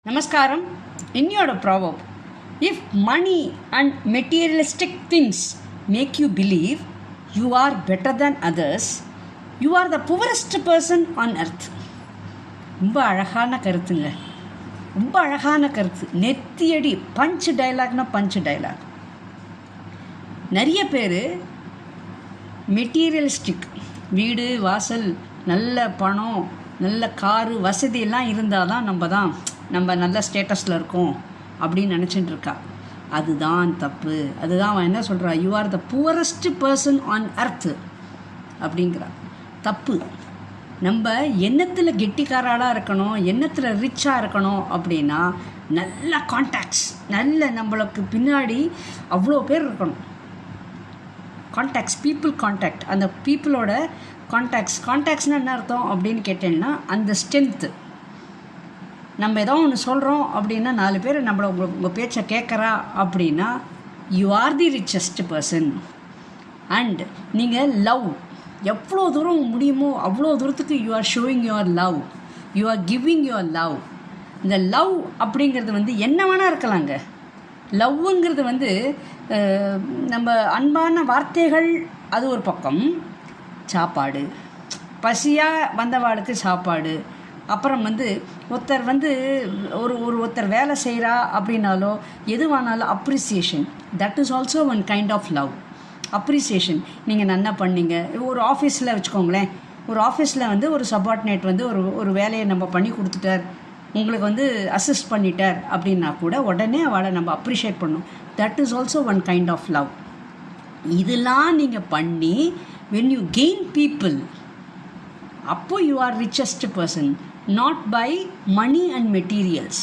Namaskaram. In your proverb, if money and materialistic things make you believe you are better than others, you are the poorest person on earth. ரொம்ப அழகான கருத்துங்க, ரொம்ப அழகான கருத்து. நெத்தியடி punch டைலாக்னா punch dialogue. நிறைய பேர் materialistic, வீடு வாசல், நல்ல பணம், நல்ல காரு, வசதியெல்லாம் இருந்தால் தான் நம்ம நல்ல ஸ்டேட்டஸில் இருக்கோம் அப்படின்னு நினச்சிட்டு இருக்கா. அதுதான் தப்பு. அதுதான் அவன் என்ன சொல்கிறா, you are the poorest person on earth அப்படிங்கிறா. தப்பு. நம்ம எண்ணத்தில் கெட்டிக்காராளாக இருக்கணும், எண்ணத்தில் ரிச்சாக இருக்கணும் அப்படின்னா நல்ல கான்டாக்ட்ஸ், நல்ல நம்மளுக்கு பின்னாடி அவ்வளோ பேர் இருக்கணும். கான்டாக்ட்ஸ், பீப்புள் கான்டாக்ட், அந்த பீப்புளோட கான்டாக்ட்ஸ்னால் என்ன அர்த்தம் அப்படின்னு கேட்டேன்னா, அந்த ஸ்ட்ரென்த்து. நம்ம ஏதோ ஒன்று சொல்கிறோம் அப்படின்னா 4 பேர் நம்மளை உங்கள் பேச்சை கேட்குறா அப்படின்னா you are the richest person. And நீங்கள் லவ் எவ்வளோ தூரம் முடியுமோ அவ்வளோ தூரத்துக்கு you are showing your love, you are giving your love. இந்த லவ் அப்படிங்கிறது என்ன வேணால் இருக்கலாங்க. லவ்வுங்கிறது நம்ம அன்பான வார்த்தைகள், அது ஒரு பக்கம். சாப்பாடு, பசியாக வந்தவாளுக்கு சாப்பாடு. அப்புறம் ஒருத்தர் ஒருத்தர் வேலை செய்கிறா அப்படின்னாலோ எதுவானாலும் appreciation, that is also one kind of love. Appreciation. நீங்கள் நல்லா பண்ணீங்க. ஒரு ஆஃபீஸில் வச்சுக்கோங்களேன், ஒரு ஆஃபீஸில் ஒரு சப்பார்டினேட் ஒரு வேலையை நம்ம பண்ணி கொடுத்துட்டார், உங்களுக்கு அசிஸ்ட் பண்ணிட்டார் அப்படின்னா கூட உடனே அவளை நம்ம அப்ரிஷியேட் பண்ணணும். That is also one kind of love. இதெல்லாம் நீங்கள் பண்ணி when you gain people, அப்போ you are richest person, not by money and materials.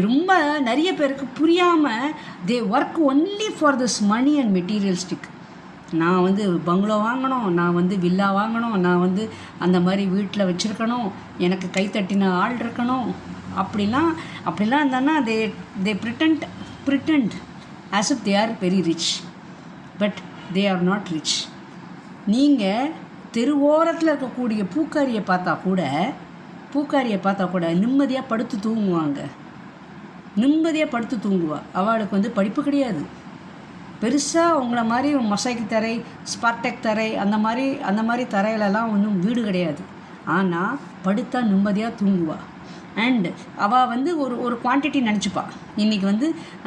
ரொம்ப நிறைய பேருக்கு புரியாமல் they work only for this money and materialistic. நான் பங்களோ வாங்கணும், நான் வில்லா வாங்கணும், நான் அந்த மாதிரி வீட்டில் வச்சுருக்கணும், எனக்கு கைத்தட்டின ஆள் இருக்கணும், அப்படிலாம் இருந்தாங்கன்னா they pretend as if they are very rich, but they are not rich. நீங்கள் தெருவோரத்தில் இருக்கக்கூடிய பூக்காரியை பார்த்தா கூட நிம்மதியாக படுத்து தூங்குவாங்க. நிம்மதியாக படுத்து தூங்குவா. அவளுக்கு படிப்பு கிடையாது. பெருசாக உங்களை மாதிரி மொசைக்கு தரை, ஸ்பார்டெக் தரை, அந்த மாதிரி தரையிலலாம் ஒன்றும் வீடு கிடையாது. ஆனால் படுத்தா நிம்மதியாக தூங்குவா. அண்ட் அவள் ஒரு குவான்டிட்டி நினச்சிப்பா, இன்றைக்கி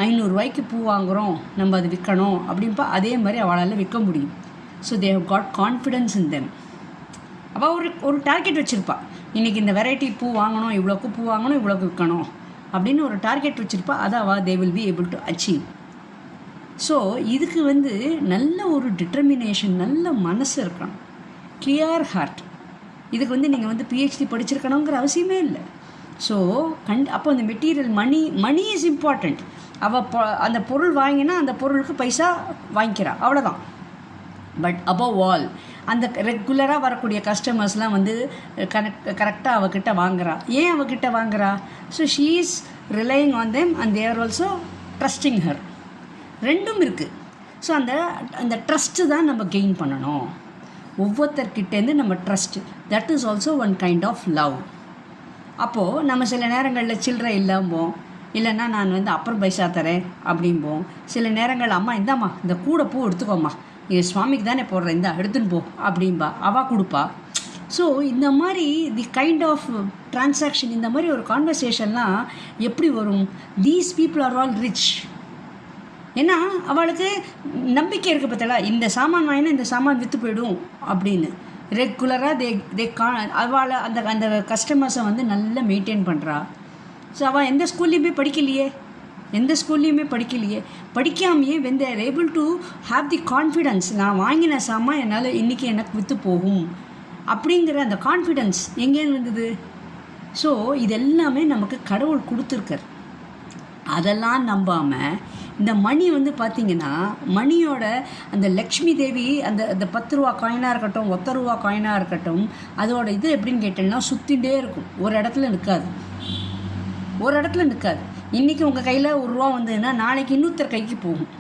500 ரூபாய்க்கு பூ வாங்குகிறோம், நம்ம அது விற்கணும் அப்படின்பா. அதே மாதிரி அவளால் விற்க முடியும். So they have got confidence in them. அவள் ஒரு டார்கெட் வச்சுருப்பா, இன்றைக்கி இந்த வெரைட்டி பூ வாங்கணும், இவ்வளோக்கு பூ வாங்கணும், இவ்வளோக்கு விற்கணும் அப்படின்னு ஒரு டார்கெட் வச்சுருப்பா. அதை அவள் they will be able to achieve. So இதுக்கு நல்ல ஒரு டிட்டர்மினேஷன், நல்ல மனசு இருக்கணும், கிளியர் ஹார்ட். இதுக்கு நீங்கள் பிஹெச்டி படிச்சிருக்கணுங்கிற அவசியமே இல்லை. ஸோ அப்போ அந்த மெட்டீரியல் மணி இஸ் இம்பார்ட்டண்ட். அவள் அந்த பொருள் வாங்கினா அந்த பொருளுக்கு பைசா வாங்கிக்கிறா, அவ்வளோதான். பட் அபவ் ஆல் அந்த ரெகுலராக வரக்கூடிய கஸ்டமர்ஸ்லாம் கரெக்டாக அவகிட்ட வாங்குறா. ஏன் அவகிட்ட வாங்குறா? So she is relying on them and they are also trusting her. ரெண்டும் இருக்குது. ஸோ அந்த ட்ரஸ்ட்டு தான் நம்ம கெயின் பண்ணணும். ஒவ்வொருத்தர்கிட்டேருந்து நம்ம trust, that is also one kind of love. அப்போது நம்ம சில நேரங்களில் சில்லறை இல்லாம்போம், இல்லைன்னா நான் அப்புறம் பைசா தரேன் அப்படிம்போம். சில நேரங்கள் அம்மா இந்தாம்மா இந்த கூட பூ எடுத்துக்கோம்மா, இது சுவாமிக்கு தானே போடுறேன், இந்த எடுத்துன்னு போ அப்படின்பா, அவள் கொடுப்பா. ஸோ இந்த மாதிரி தி கைண்ட் ஆஃப் டிரான்சாக்ஷன், இந்த மாதிரி ஒரு கான்வர்சேஷன்லாம் எப்படி வரும்? These people are all rich. ஏன்னா அவளுக்கு நம்பிக்கை இருக்குது, பார்த்தா இந்த சாமான் வாங்கினா இந்த சாமான் விற்று போயிடும் அப்படின்னு. ரெகுலராக அவளை அந்த கஸ்டமர்ஸை நல்லா மெயின்டைன் பண்ணுறா. ஸோ அவள் எந்த ஸ்கூல்லையுமே படிக்கலையே, படிக்காமையே when they are able to have the confidence, நான் வாங்கின சாமான் என்னால் இன்றைக்கி எனக்கு விற்று போகும் அப்படிங்கிற அந்த கான்ஃபிடென்ஸ் எங்கேருந்து வந்தது? ஸோ இதெல்லாமே நமக்கு கடவுள் கொடுத்துருக்கார். அதெல்லாம் நம்பாமல் இந்த மணி பார்த்திங்கன்னா, மணியோட அந்த லக்ஷ்மி தேவி அந்த 10 ரூபா காயினாக இருக்கட்டும், 1 ரூபா காயினாக இருக்கட்டும், அதோட இது எப்படின்னு கேட்டேன்னா சுற்றிகிட்டே இருக்கும், ஒரு இடத்துல நிற்காது. இன்றைக்கி உங்கள் கையில் 1 ரூபா வந்ததுன்னா நாளைக்கு இன்னொருத்தர் கைக்கு போகும்.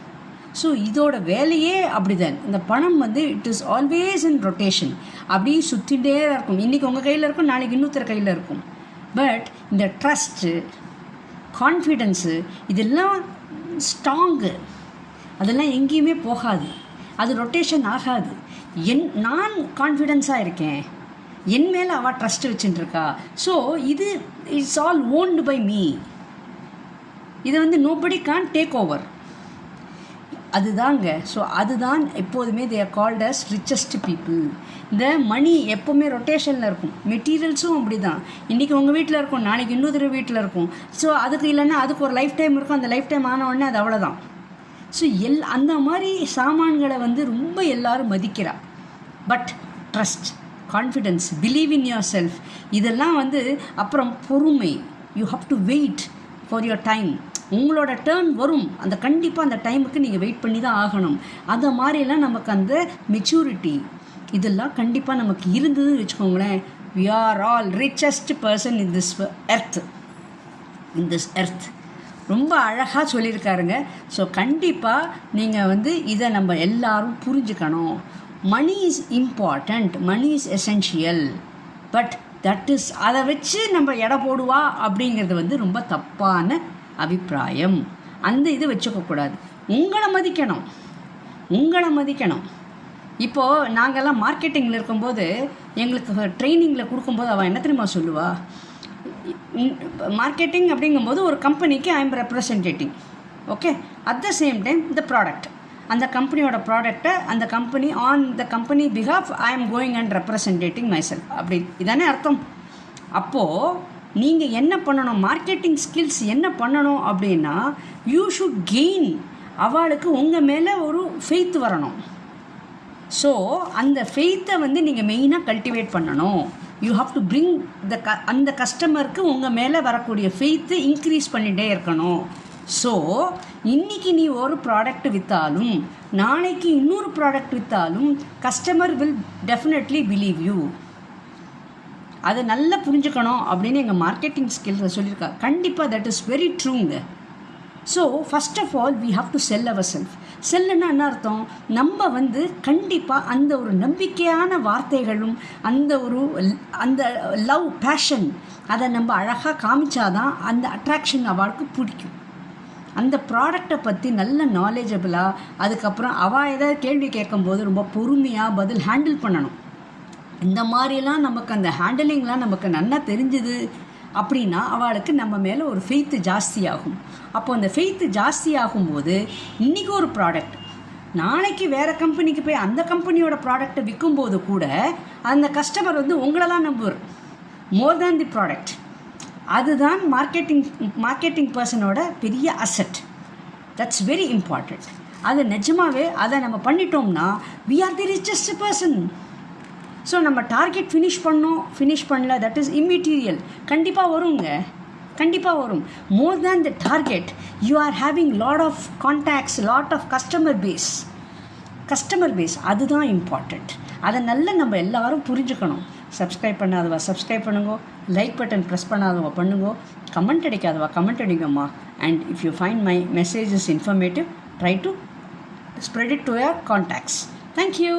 ஸோ இதோட வேலையே அப்படிதான். இந்த பணம் it is always in rotation, அப்படியே சுற்றிகிட்டே இருக்கும். இன்றைக்கி உங்கள் கையில் இருக்கும், நாளைக்கு இன்னொருத்தர் கையில் இருக்கும். பட் இந்த ட்ரஸ்ட்டு, கான்ஃபிடென்ஸு இதெல்லாம் ஸ்ட்ராங்கு, அதெல்லாம் எங்கேயுமே போகாது, அது ரொட்டேஷன் ஆகாது. நான் கான்ஃபிடென்ஸாக இருக்கேன், என் மேலே அவள் ட்ரஸ்ட் வச்சுட்டுருக்கா. ஸோ இது it's all owned by me. இதை வந்து நோபடி கான் டேக் ஓவர். அதுதாங்க. ஸோ அதுதான் எப்போதுமே they are called as richest people. இந்த மணி எப்போவுமே ரொட்டேஷனில் இருக்கும், மெட்டீரியல்ஸும் அப்படி தான். இன்றைக்கி உங்கள் வீட்டில் இருக்கும், நாளைக்கு இன்னொரு வீட்டில் இருக்கும். ஸோ அதுக்கு இல்லைன்னா அதுக்கு ஒரு லைஃப் டைம் இருக்கும், அந்த லைஃப் டைம் ஆன உடனே அது அவ்வளோதான். ஸோ அந்த மாதிரி சாமான்களை வந்து ரொம்ப எல்லோரும் மதிக்கிறா. But trust, confidence, believe in yourself, இதெல்லாம் வந்து அப்புறம் பொறுமை. You have to wait for your time. உங்களோட டேர்ன் வரும், அந்த கண்டிப்பாக அந்த டைமுக்கு நீங்கள் வெயிட் பண்ணி தான் ஆகணும். அந்த மாதிரிலாம் நமக்கு அந்த மெச்சூரிட்டி இதெல்லாம் கண்டிப்பாக நமக்கு இருந்ததுன்னு வச்சுக்கோங்களேன். We are all richest person in this earth. ரொம்ப அழகாக சொல்லியிருக்காருங்க. ஸோ கண்டிப்பாக நீங்கள் வந்து இதை நம்ம எல்லாரும் புரிஞ்சுக்கணும். Money is important, money is essential, but that is அதை வச்சு நம்ம எடை போடுவா அப்படிங்கிறது வந்து ரொம்ப தப்பான அபிப்பிராயம். அந்த இது வச்சுக்கக்கூடாது. உங்களை மதிக்கணும். இப்போது நாங்கள்லாம் மார்க்கெட்டிங்கில் இருக்கும்போது எங்களுக்கு ட்ரைனிங்கில் கொடுக்கும்போது அவள் என்ன தெரியுமா சொல்லுவா, மார்க்கெட்டிங் அப்படிங்கும்போது ஒரு கம்பெனிக்கு I am representing, okay, at the same time the product, அந்த கம்பெனியோட ப்ராடக்டை அந்த company on the company behalf I am going and representing myself, அப்படி இதானே அர்த்தம். அப்போது நீங்கள் என்ன பண்ணணும், மார்க்கெட்டிங் ஸ்கில்ஸ் என்ன பண்ணணும் அப்படின்னா, யூ ஷுட் கெயின், அவளுக்கு உங்கள் மேலே ஒரு ஃபெய்த் வரணும். ஸோ அந்த ஃபெய்த்தை வந்து நீங்கள் மெயினாக கல்டிவேட் பண்ணணும். யூ ஹாவ் டு பிரிங் அந்த கஸ்டமருக்கு உங்கள் மேலே வரக்கூடிய ஃபெய்த்து இன்க்ரீஸ் பண்ணிகிட்டே இருக்கணும். ஸோ இன்றைக்கி நீ ஒரு ப்ராடக்ட் விற்றாலும் நாளைக்கு இன்னொரு ப்ராடக்ட் விற்றாலும் customer will definitely believe you. அதை நல்லா புரிஞ்சுக்கணும் அப்படின்னு எங்கள் மார்க்கெட்டிங் ஸ்கில்ஸை சொல்லியிருக்கா. கண்டிப்பாக தட் இஸ் வெரி ட்ரூங்க. So first of all we have to sell ourself. செல்லுன்னா என்ன அர்த்தம், நம்ம வந்து கண்டிப்பாக அந்த ஒரு நம்பிக்கையான வார்த்தைகளும் அந்த லவ் பேஷன் அதை நம்ம அழகாக காமிச்சாதான் அந்த அட்ராக்ஷன் அவளுக்கு பிடிக்கும். அந்த ப்ராடக்டை பற்றி நல்ல நாலேஜபிளாக, அதுக்கப்புறம் அவள் ஏதாவது கேள்வி கேட்கும்போது ரொம்ப பொறுமையாக பதில் ஹேண்டில் பண்ணணும். இந்த மாதிரிலாம் நமக்கு அந்த ஹேண்டிலிங்லாம் நமக்கு நல்லா தெரிஞ்சுது அப்படின்னா அவளுக்கு நம்ம மேலே ஒரு ஃபெய்த்து ஜாஸ்தியாகும். அப்போ அந்த ஃபெய்த்து ஜாஸ்தியாகும்போது இன்றைக்கி ஒரு ப்ராடக்ட் நாளைக்கு வேறு கம்பெனிக்கு போய் அந்த கம்பெனியோட ப்ராடக்டை விற்கும்போது கூட அந்த கஸ்டமர் வந்து உங்களை தான் நம்புவார், மோர் தேன் தி ப்ராடக்ட். அதுதான் மார்க்கெட்டிங் பர்சனோட பெரிய அசெட். That's very important. அது நிஜமாகவே அதை நம்ம பண்ணிட்டோம்னா we are the richest person. So நம்ம டார்கெட் ஃபினிஷ் பண்ணல, தட் இஸ் இம்மெட்டீரியல். கண்டிப்பாக வரும். More than the target you are having lot of contacts, lot of customer base அதுதான் இம்பார்ட்டண்ட். அதை நல்லா நம்ம எல்லாரும் புரிஞ்சுக்கணும். சப்ஸ்கிரைப் பண்ணாதவா சப்ஸ்கிரைப் பண்ணுங்க, லைக் பட்டன் ப்ரெஸ் பண்ணாதவா பண்ணுங்க, கமெண்ட் அடிக்காதவா கமெண்ட் அடிங்கம்மா. And if you find my messages informative, try to spread it to your contacts. Thank you.